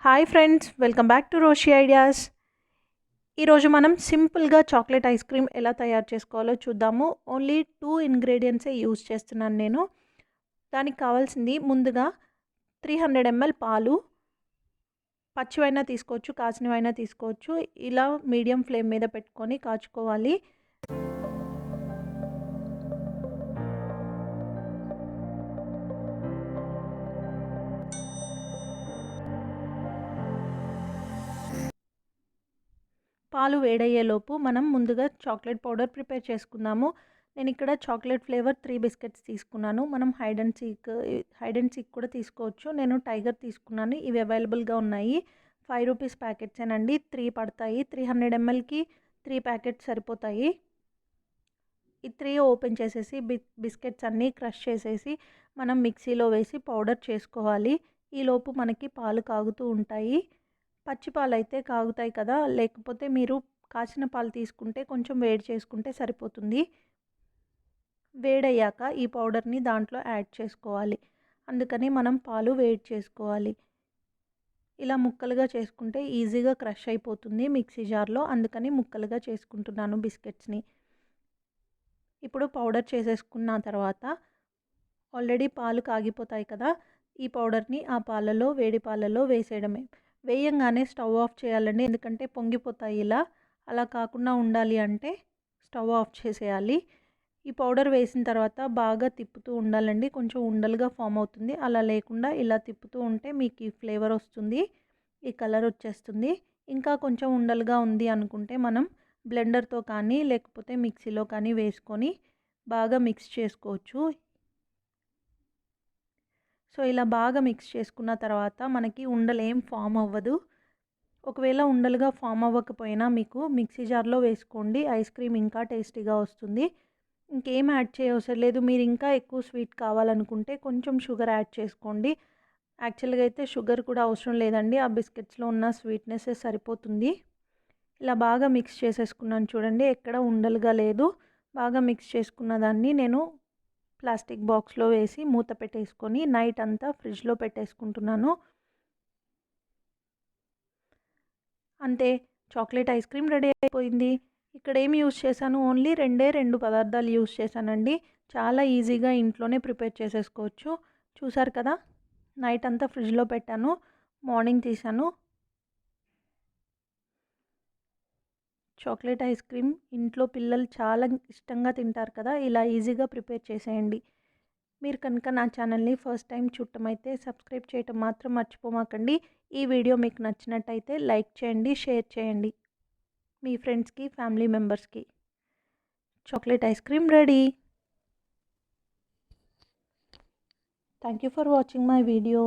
Hi friends, welcome back to Roshi ideas. ఈరోజు మనం సింపుల్గా చాక్లెట్ ఐస్ క్రీమ్ ఎలా తయారు చేసుకోవాలో చూద్దాము. ఓన్లీ 2 ఇంగ్రీడియంట్సే యూజ్ చేస్తున్నాను నేను. దానికి కావాల్సింది ముందుగా 300 ml పాలు, పచ్చివైనా తీసుకోవచ్చు, కాచినవైనా తీసుకోవచ్చు. ఇలా మీడియం ఫ్లేమ్ మీద పెట్టుకొని కాచుకోవాలి. పాలు వేడయ్యేలోపు మనం ముందుగా చాక్లెట్ పౌడర్ ప్రిపేర్ చేసుకుందాము. నేను ఇక్కడ చాక్లెట్ ఫ్లేవర్ 3 బిస్కెట్స్ తీసుకున్నాను. మనం హైడ్ అండ్ సీక్ కూడా తీసుకోవచ్చు. నేను టైగర్ తీసుకున్నాను. ఇవి అవైలబుల్గా ఉన్నాయి. 5 రూపీస్ ప్యాకెట్సేనండి. 3 పడతాయి. 300 mlకి 3 ప్యాకెట్స్ సరిపోతాయి. ఈ 3 ఓపెన్ చేసేసి బిస్కెట్స్ అన్నీ క్రష్ చేసేసి మనం మిక్సీలో వేసి పౌడర్ చేసుకోవాలి. ఈలోపు మనకి పాలు కాగుతూ ఉంటాయి. పచ్చి పాలు అయితే కాగుతాయి కదా, లేకపోతే మీరు కాచిన పాలు తీసుకుంటే కొంచెం వేడి చేసుకుంటే సరిపోతుంది. వేడయ్యాక ఈ పౌడర్ని దాంట్లో యాడ్ చేసుకోవాలి. అందుకని మనం పాలు వేడి చేసుకోవాలి. ఇలా ముక్కలుగా చేసుకుంటే ఈజీగా క్రష్ అయిపోతుంది మిక్సీ జార్లో. అందుకని ముక్కలుగా చేసుకుంటున్నాను బిస్కెట్స్ని. ఇప్పుడు పౌడర్ చేసేసుకున్న తర్వాత ఆల్రెడీ పాలు కాగిపోతాయి కదా, ఈ పౌడర్ని ఆ పాలలో, వేడి పాలలో వేసేయడమే. వేయంగానే స్టవ్ ఆఫ్ చేయాలండి, ఎందుకంటే పొంగిపోతాయి ఇలా. అలా కాకుండా ఉండాలి అంటే స్టవ్ ఆఫ్ చేసేయాలి. ఈ పౌడర్ వేసిన తర్వాత బాగా తిప్పుతూ ఉండాలండి. కొంచెం ఉండలుగా ఫామ్ అవుతుంది. అలా లేకుండా ఇలా తిప్పుతూ ఉంటే మీకు ఈ ఫ్లేవర్ వస్తుంది, ఈ కలర్ వచ్చేస్తుంది. ఇంకా కొంచెం ఉండలుగా ఉంది అనుకుంటే మనం బ్లెండర్తో కానీ లేకపోతే మిక్సీలో కానీ వేసుకొని బాగా మిక్స్ చేసుకోవచ్చు. సో ఇలా బాగా మిక్స్ చేసుకున్న తర్వాత మనకి ఉండలు ఏం ఫామ్ అవ్వదు. ఒకవేళ ఉండలుగా ఫామ్ అవ్వకపోయినా మీకు మిక్సీ జార్లో వేసుకోండి, ఐస్ క్రీమ్ ఇంకా టేస్టీగా వస్తుంది. ఇంకేం యాడ్ చేయవసరం లేదు. మీరు ఇంకా ఎక్కువ స్వీట్ కావాలనుకుంటే కొంచెం షుగర్ యాడ్ చేసుకోండి. యాక్చువల్గా అయితే షుగర్ కూడా అవసరం లేదండి, ఆ బిస్కెట్స్లో ఉన్న స్వీట్నెస్ సరిపోతుంది. ఇలా బాగా మిక్స్ చేసేసుకున్నాను చూడండి, ఎక్కడ ఉండలుగా లేదు. బాగా మిక్స్ చేసుకున్న దాన్ని నేను ప్లాస్టిక్ బాక్స్లో వేసి మూత పెట్టేసుకొని నైట్ అంతా ఫ్రిడ్జ్లో పెట్టేసుకుంటున్నాను. అంతే, చాక్లెట్ ఐస్ క్రీమ్ రెడీ అయిపోయింది. ఇక్కడ ఏమి యూస్ చేశాను, ఓన్లీ 2 పదార్థాలు యూస్ చేశానండి. చాలా ఈజీగా ఇంట్లోనే ప్రిపేర్ చేసేసుకోవచ్చు. చూసారు కదా, నైట్ అంతా ఫ్రిడ్జ్లో పెట్టాను, మార్నింగ్ తీసాను. చాక్లెట్ ఐస్ క్రీమ్ ఇంట్లో పిల్లలు చాలా ఇష్టంగా తింటారు కదా, ఇలా ఈజీగా ప్రిపేర్ చేసేయండి. మీరు కనుక నా ఛానల్ని ఫస్ట్ టైం చూడటమైతే సబ్స్క్రైబ్ చేయటం మాత్రం మర్చిపోమాకండి. ఈ వీడియో మీకు నచ్చినట్టయితే లైక్ చేయండి, షేర్ చేయండి మీ ఫ్రెండ్స్కి, ఫ్యామిలీ మెంబర్స్కి. Chocolate ice cream ready. Thank you for watching my video.